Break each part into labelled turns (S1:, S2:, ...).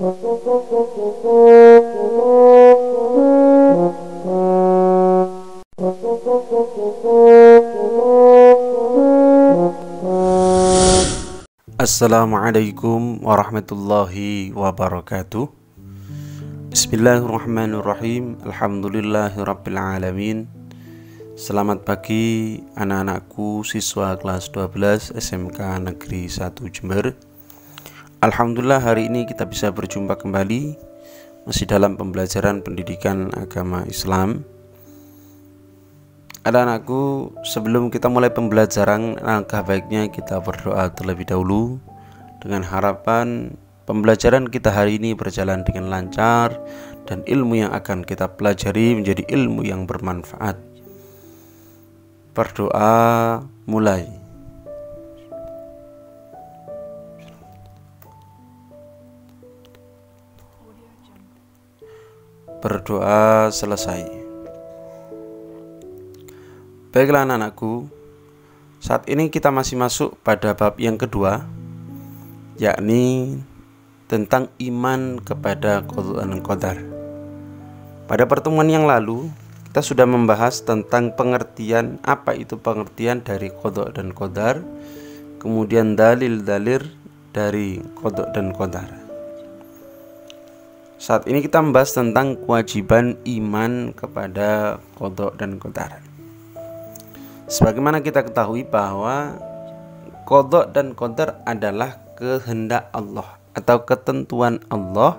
S1: Assalamualaikum warahmatullahi wabarakatuh. Bismillahirrahmanirrahim. Alhamdulillahirabbil alamin. Selamat pagi anak-anakku siswa kelas 12 SMK Negeri 1 Jember. Alhamdulillah hari ini kita bisa berjumpa kembali masih dalam pembelajaran pendidikan agama Islam. Anak-anakku, sebelum kita mulai pembelajaran, langkah baiknya kita berdoa terlebih dahulu dengan harapan pembelajaran kita hari ini berjalan dengan lancar dan ilmu yang akan kita pelajari menjadi ilmu yang bermanfaat. Berdoa mulai. Berdoa selesai. Baiklah anak-anakku, saat ini kita masih masuk pada bab yang kedua, yakni tentang iman kepada qada dan qadar. Pada pertemuan yang lalu, kita sudah membahas tentang pengertian, apa itu pengertian dari qada dan qadar, kemudian dalil-dalil dari qada dan qadar. Saat ini kita membahas tentang kewajiban iman kepada qada dan qadar. Sebagaimana kita ketahui bahwa qada dan qadar adalah kehendak Allah atau ketentuan Allah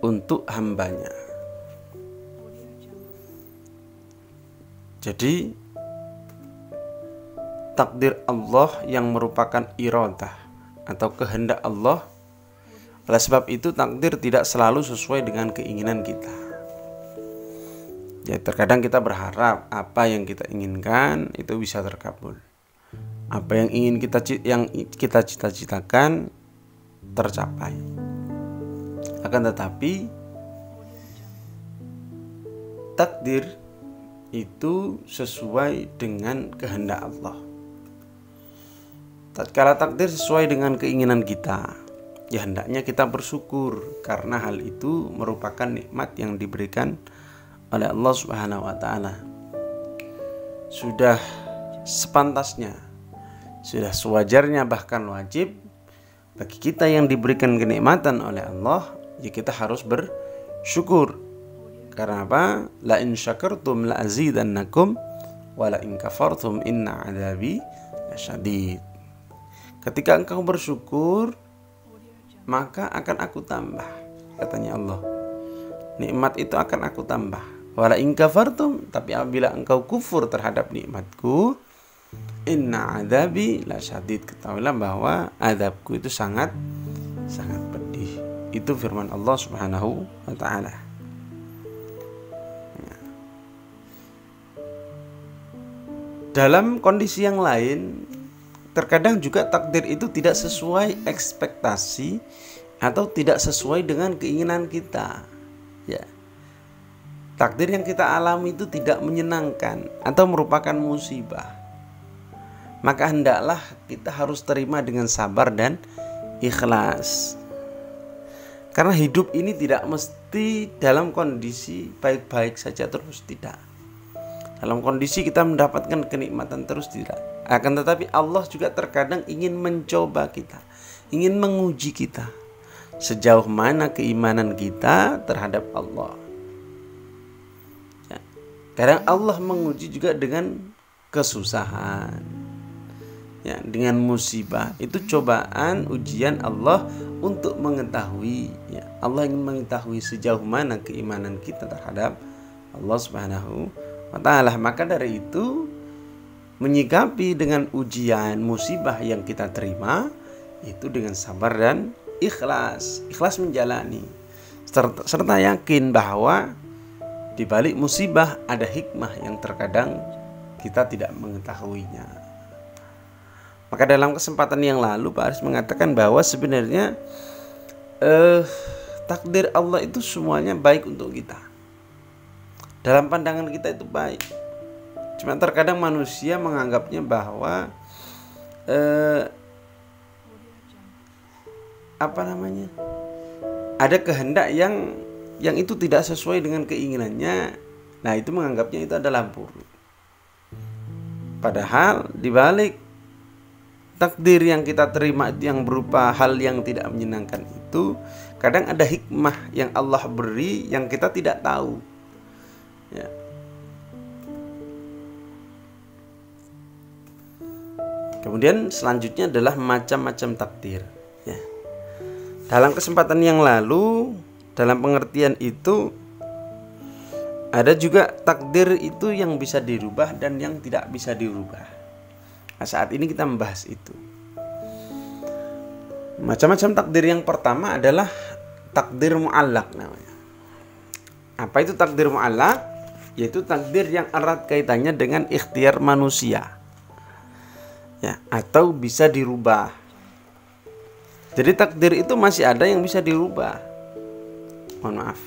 S1: untuk hambanya. Jadi takdir Allah yang merupakan iradah atau kehendak Allah. Oleh sebab itu takdir tidak selalu sesuai dengan keinginan kita. Ya, terkadang kita berharap apa yang kita inginkan itu bisa terkabul. Apa yang ingin kita cita-citakan tercapai. Akan tetapi takdir itu sesuai dengan kehendak Allah. Tatkala takdir sesuai dengan keinginan kita, ya hendaknya kita bersyukur karena hal itu merupakan nikmat yang diberikan oleh Allah Subhanahu wa taala. Sudah sepantasnya, sudah sewajarnya, bahkan wajib bagi kita yang diberikan kenikmatan oleh Allah, ya kita harus bersyukur. Karena apa? La in syakartum la azidannakum wa la in kafartum inna adzabi lasyadid. Ketika engkau bersyukur, maka akan aku tambah, katanya Allah. Nikmat itu akan aku tambah. Wala in kafartum, tapi apabila engkau kufur terhadap nikmatku, inna adzabi lasyadid, ketahuilah bahwa azabku itu sangat pedih. Itu firman Allah Subhanahu wa taala. Dalam kondisi yang lain, terkadang juga takdir itu tidak sesuai ekspektasi atau tidak sesuai dengan keinginan kita. Ya. Takdir yang kita alami itu tidak menyenangkan atau merupakan musibah. Maka hendaklah kita harus terima dengan sabar dan ikhlas. Karena hidup ini tidak mesti dalam kondisi baik-baik saja terus, tidak. Dalam kondisi kita mendapatkan kenikmatan terus, tidak. Akan tetapi Allah juga terkadang ingin mencoba kita, ingin menguji kita. Sejauh mana keimanan kita terhadap Allah. Ya. Kadang Allah menguji juga dengan kesusahan, ya, dengan musibah. Itu cobaan, ujian Allah untuk mengetahui, ya, Allah ingin mengetahui sejauh mana keimanan kita terhadap Allah Subhanahu wa taala. Maka dari itu, menyikapi dengan ujian, musibah yang kita terima itu dengan sabar dan ikhlas menjalani, serta yakin bahwa di balik musibah ada hikmah yang terkadang kita tidak mengetahuinya. Maka dalam kesempatan yang lalu Pak Aris mengatakan bahwa sebenarnya takdir Allah itu semuanya baik untuk kita. Dalam pandangan kita itu baik. Cuma terkadang manusia menganggapnya bahwa ada kehendak yang itu tidak sesuai dengan keinginannya. Nah, itu menganggapnya itu adalah buruk. Padahal dibalik takdir yang kita terima yang berupa hal yang tidak menyenangkan itu, kadang ada hikmah yang Allah beri yang kita tidak tahu. Ya. Kemudian selanjutnya adalah macam-macam takdir. Ya. Dalam kesempatan yang lalu, dalam pengertian itu, ada juga takdir itu yang bisa dirubah dan yang tidak bisa dirubah. Nah, saat ini kita membahas itu. Macam-macam takdir yang pertama adalah takdir mu'allaq namanya. Apa itu takdir mu'allaq? Yaitu takdir yang erat kaitannya dengan ikhtiar manusia. Ya, atau bisa dirubah. Jadi takdir itu masih ada yang bisa dirubah. Mohon maaf,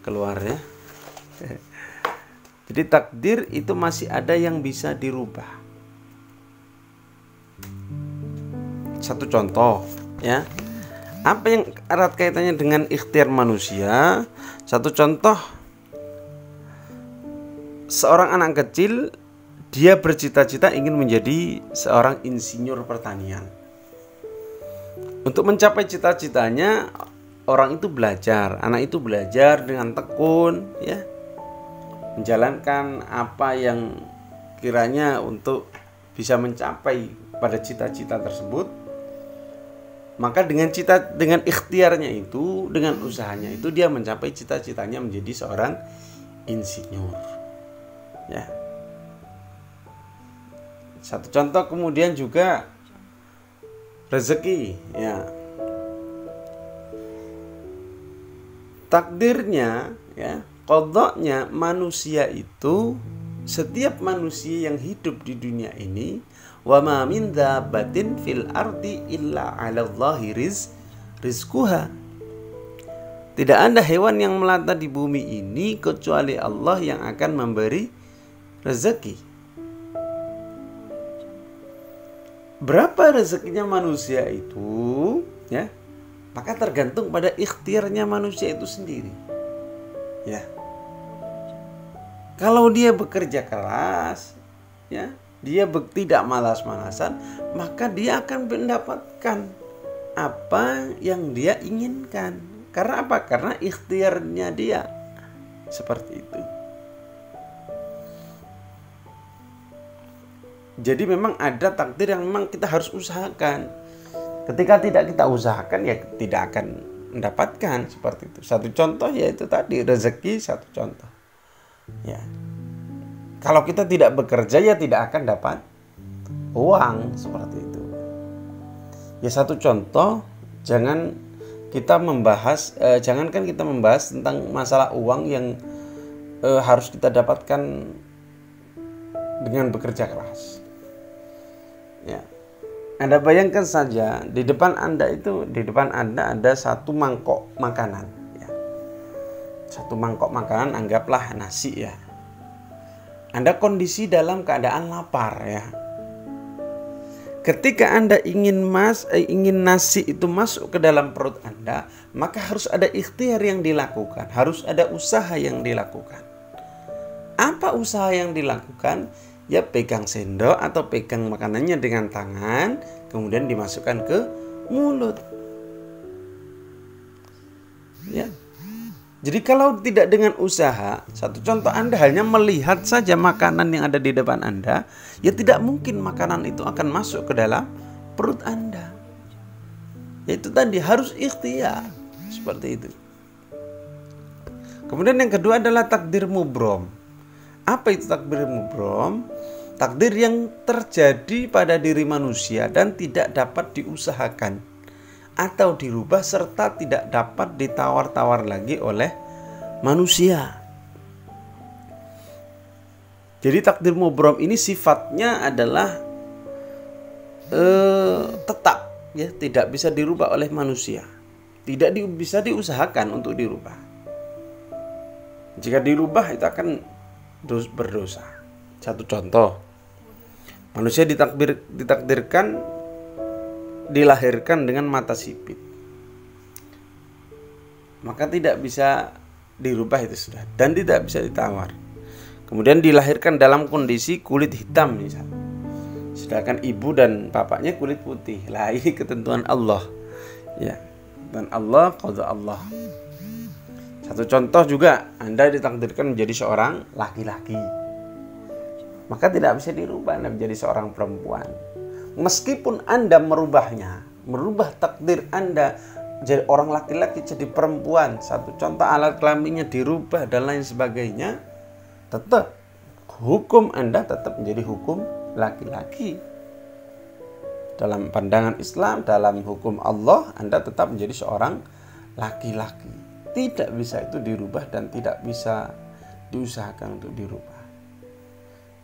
S1: keluar ya. Jadi takdir itu masih ada yang bisa dirubah. Satu contoh ya. Apa yang erat kaitannya dengan ikhtiar manusia? Satu contoh, seorang anak kecil dia bercita-cita ingin menjadi seorang insinyur pertanian. Untuk mencapai cita-citanya, orang itu belajar, anak itu belajar dengan tekun ya, menjalankan apa yang kiranya untuk bisa mencapai pada cita-cita tersebut. Maka dengan ikhtiarnya itu, dengan usahanya itu, dia mencapai cita-citanya menjadi seorang insinyur ya. Satu contoh, kemudian juga rezeki ya. Takdirnya ya, qadanya manusia itu, setiap manusia yang hidup di dunia ini, wa ma min dabbatin fil ardi illa 'alallahi rizquha. Tidak ada hewan yang melata di bumi ini kecuali Allah yang akan memberi rezeki. Berapa rezekinya manusia itu ya, maka tergantung pada ikhtiarnya manusia itu sendiri ya. Kalau dia bekerja keras ya, dia tidak malas-malasan, maka dia akan mendapatkan apa yang dia inginkan. Karena apa? Karena ikhtiarnya dia seperti itu. Jadi memang ada takdir yang memang kita harus usahakan. Ketika tidak kita usahakan, ya tidak akan mendapatkan seperti itu. Satu contoh yaitu tadi rezeki, satu contoh. Ya. Kalau kita tidak bekerja, ya tidak akan dapat uang seperti itu. Ya, satu contoh, jangankan kita membahas tentang masalah uang yang harus kita dapatkan dengan bekerja keras. Ya, Anda bayangkan saja di depan Anda ada satu mangkok makanan. Ya. Satu mangkok makanan, anggaplah nasi ya. Anda kondisi dalam keadaan lapar ya. Ketika Anda ingin nasi itu masuk ke dalam perut Anda, maka harus ada ikhtiar yang dilakukan, harus ada usaha yang dilakukan. Apa usaha yang dilakukan? Ya, pegang sendok atau pegang makanannya dengan tangan, kemudian dimasukkan ke mulut. Ya. Jadi kalau tidak dengan usaha, satu contoh, Anda hanya melihat saja makanan yang ada di depan Anda, ya tidak mungkin makanan itu akan masuk ke dalam perut Anda. Yaitu tadi harus ikhtiar, seperti itu. Kemudian yang kedua adalah takdir mubrom. Apa itu takdir mubrom? Takdir yang terjadi pada diri manusia dan tidak dapat diusahakan atau dirubah serta tidak dapat ditawar-tawar lagi oleh manusia. Jadi takdir mubrom ini sifatnya adalah tetap ya, tidak bisa dirubah oleh manusia. Tidak bisa diusahakan untuk dirubah. Jika dirubah itu akan berdosa. Satu contoh, manusia dilahirkan dengan mata sipit. maka tidak bisa dirubah itu sudah, dan tidak bisa ditawar. Kemudian dilahirkan dalam kondisi kulit hitam misalnya, sedangkan ibu dan bapaknya kulit putih. Lah ini ketentuan Allah, ya, dan Allah qada Allah. Satu contoh juga, Anda ditakdirkan menjadi seorang laki-laki, maka tidak bisa dirubah Anda menjadi seorang perempuan. Meskipun Anda merubah takdir Anda jadi orang laki-laki jadi perempuan, satu contoh alat kelaminnya dirubah dan lain sebagainya, tetap hukum Anda tetap menjadi hukum laki-laki. Dalam pandangan Islam, dalam hukum Allah, Anda tetap menjadi seorang laki-laki. Tidak bisa itu dirubah dan tidak bisa diusahakan untuk dirubah.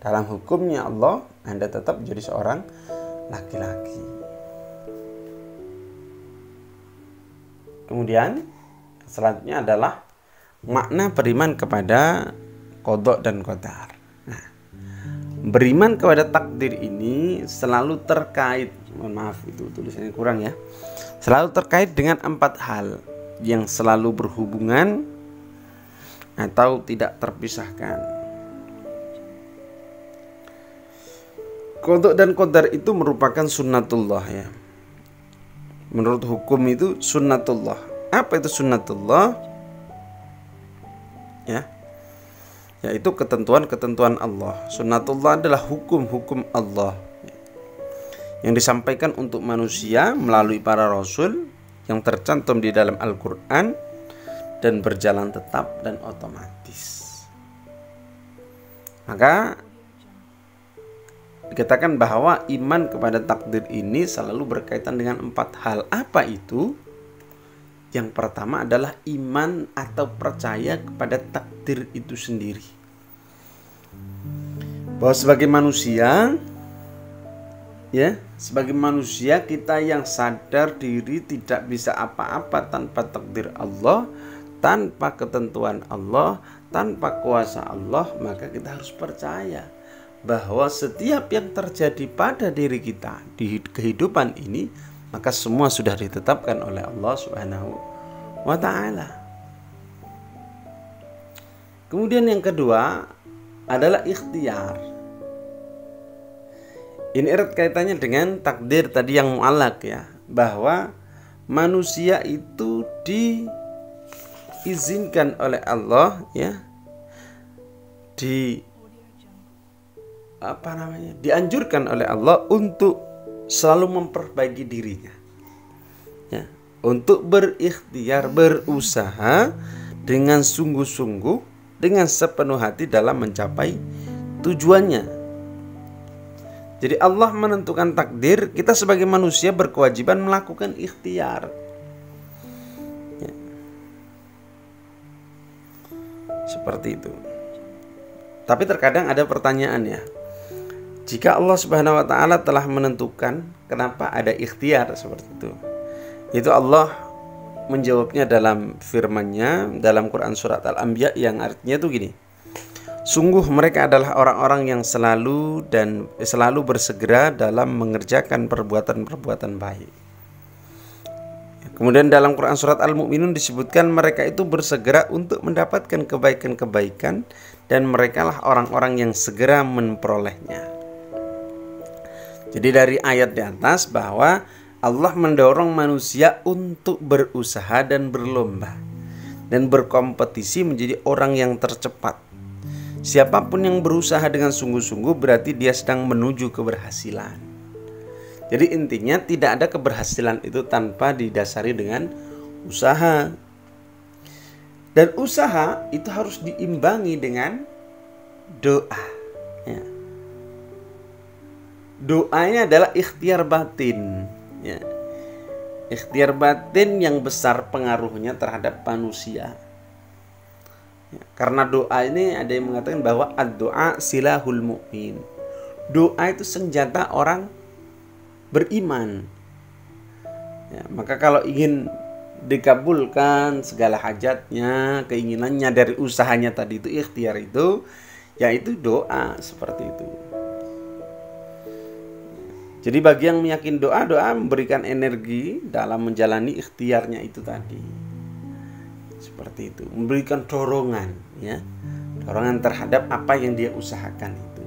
S1: Dalam hukumnya Allah, Anda tetap menjadi seorang laki-laki. Kemudian selanjutnya adalah makna beriman kepada qada dan qadar. Nah, beriman kepada takdir ini selalu terkait, mohon maaf itu tulisannya kurang ya, selalu terkait dengan 4 hal yang selalu berhubungan atau tidak terpisahkan. Qada dan qadar itu merupakan sunnatullah ya. Menurut hukum itu sunnatullah. Apa itu sunnatullah? Ya, yaitu ketentuan-ketentuan Allah. Sunnatullah adalah hukum-hukum Allah yang disampaikan untuk manusia melalui para rasul, yang tercantum di dalam Al-Quran dan berjalan tetap dan otomatis. Maka dikatakan bahwa iman kepada takdir ini selalu berkaitan dengan 4 hal. Apa itu? Yang pertama adalah iman atau percaya kepada takdir itu sendiri. Bahwa sebagai manusia, ya, sebagai manusia kita yang sadar diri tidak bisa apa-apa tanpa takdir Allah, tanpa ketentuan Allah, tanpa kuasa Allah, maka kita harus percaya bahwa setiap yang terjadi pada diri kita di kehidupan ini, maka semua sudah ditetapkan oleh Allah Subhanahu wa ta'ala. Kemudian yang kedua adalah ikhtiar. Ini erat kaitannya dengan takdir tadi yang mu'allaq ya, bahwa manusia itu diizinkan oleh Allah ya, dianjurkan oleh Allah untuk selalu memperbaiki dirinya ya, untuk berikhtiar, berusaha dengan sungguh-sungguh, dengan sepenuh hati dalam mencapai tujuannya. Jadi Allah menentukan takdir, kita sebagai manusia berkewajiban melakukan ikhtiar ya. Seperti itu. Tapi terkadang ada pertanyaan ya, jika Allah Subhanahu wa ta'ala telah menentukan, kenapa ada ikhtiar seperti itu? Itu Allah menjawabnya dalam firman-Nya dalam Quran surat Al-Anbiya yang artinya itu gini: sungguh mereka adalah orang-orang yang selalu bersegera dalam mengerjakan perbuatan-perbuatan baik. Kemudian dalam Quran surat Al-Mu'minun disebutkan mereka itu bersegera untuk mendapatkan kebaikan-kebaikan dan merekalah orang-orang yang segera memperolehnya. Jadi dari ayat di atas bahwa Allah mendorong manusia untuk berusaha dan berlomba dan berkompetisi menjadi orang yang tercepat. Siapapun yang berusaha dengan sungguh-sungguh berarti dia sedang menuju keberhasilan. Jadi intinya tidak ada keberhasilan itu tanpa didasari dengan usaha. Dan usaha itu harus diimbangi dengan doa ya. Doanya adalah ikhtiar batin ya. Ikhtiar batin yang besar pengaruhnya terhadap manusia ya. Karena doa ini ada yang mengatakan bahwa ad-doa silahul mu'min. Doa itu senjata orang beriman ya. Maka kalau ingin dikabulkan segala hajatnya, keinginannya dari usahanya tadi itu, ikhtiar itu, yaitu doa seperti itu. Jadi bagi yang meyakin doa memberikan energi dalam menjalani ikhtiarnya itu tadi. Seperti itu, memberikan dorongan, ya, dorongan terhadap apa yang dia usahakan itu.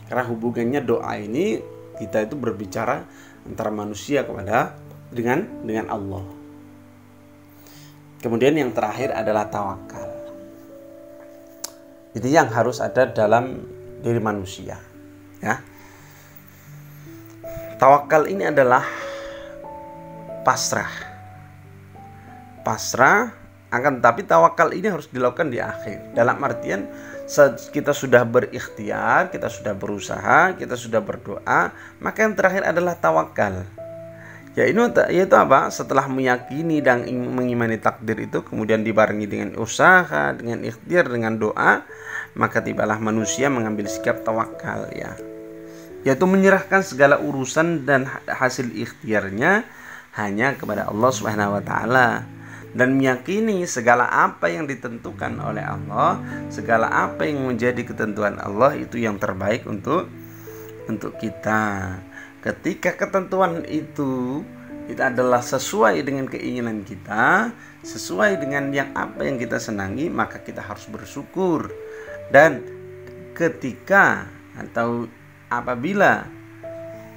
S1: Karena hubungannya doa ini, kita itu berbicara antara manusia kepada dengan Allah. Kemudian yang terakhir adalah tawakal. Itu yang harus ada dalam diri manusia, ya. Tawakal ini adalah pasrah, akan tetapi tawakal ini harus dilakukan di akhir. Dalam artian kita sudah berikhtiar, kita sudah berusaha, kita sudah berdoa, maka yang terakhir adalah tawakal. Yaitu apa? Setelah meyakini dan mengimani takdir itu, kemudian dibarengi dengan usaha, dengan ikhtiar, dengan doa, maka tibalah manusia mengambil sikap tawakal, ya. Yaitu menyerahkan segala urusan dan hasil ikhtiarnya hanya kepada Allah Subhanahu wa taala, dan meyakini segala apa yang ditentukan oleh Allah, segala apa yang menjadi ketentuan Allah itu yang terbaik untuk kita. Ketika ketentuan itu adalah sesuai dengan keinginan kita, sesuai dengan apa yang kita senangi, maka kita harus bersyukur. Dan ketika atau apabila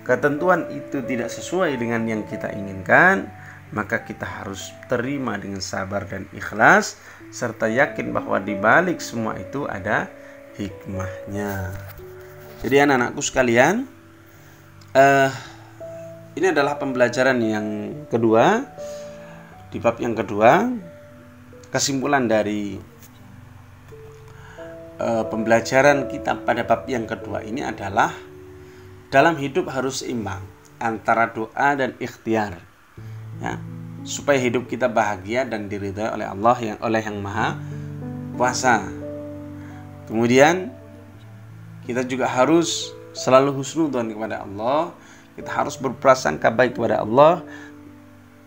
S1: ketentuan itu tidak sesuai dengan yang kita inginkan, maka kita harus terima dengan sabar dan ikhlas, serta yakin bahwa di balik semua itu ada hikmahnya. Jadi anak-anakku sekalian, ini adalah pembelajaran yang kedua, di bab yang kedua. Kesimpulan dari pembelajaran kita pada bab yang kedua ini adalah dalam hidup harus seimbang antara doa dan ikhtiar, ya, supaya hidup kita bahagia dan diridhai oleh Allah, oleh yang Maha Kuasa. Kemudian kita juga harus selalu husnudzon kepada Allah. Kita harus berprasangka baik kepada Allah,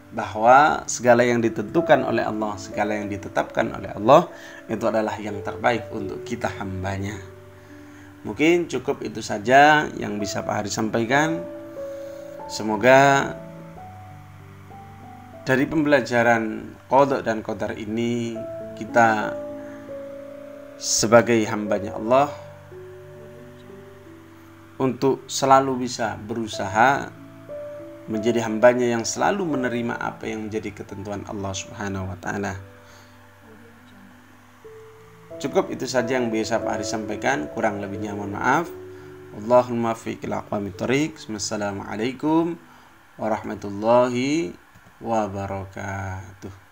S1: bahwa segala yang ditentukan oleh Allah, segala yang ditetapkan oleh Allah itu adalah yang terbaik untuk kita hambanya. Mungkin cukup itu saja yang bisa Pak Hari sampaikan. Semoga dari pembelajaran qada dan qadar ini, kita sebagai hambanya Allah untuk selalu bisa berusaha menjadi hambanya yang selalu menerima apa yang menjadi ketentuan Allah Subhanahu wa taala. Cukup itu saja yang bisa Pak Hari sampaikan, kurang lebihnya mohon maaf. Allahumma fiqil aqwamit thoriq. Wassalamualaikum warahmatullahi wabarakatuh.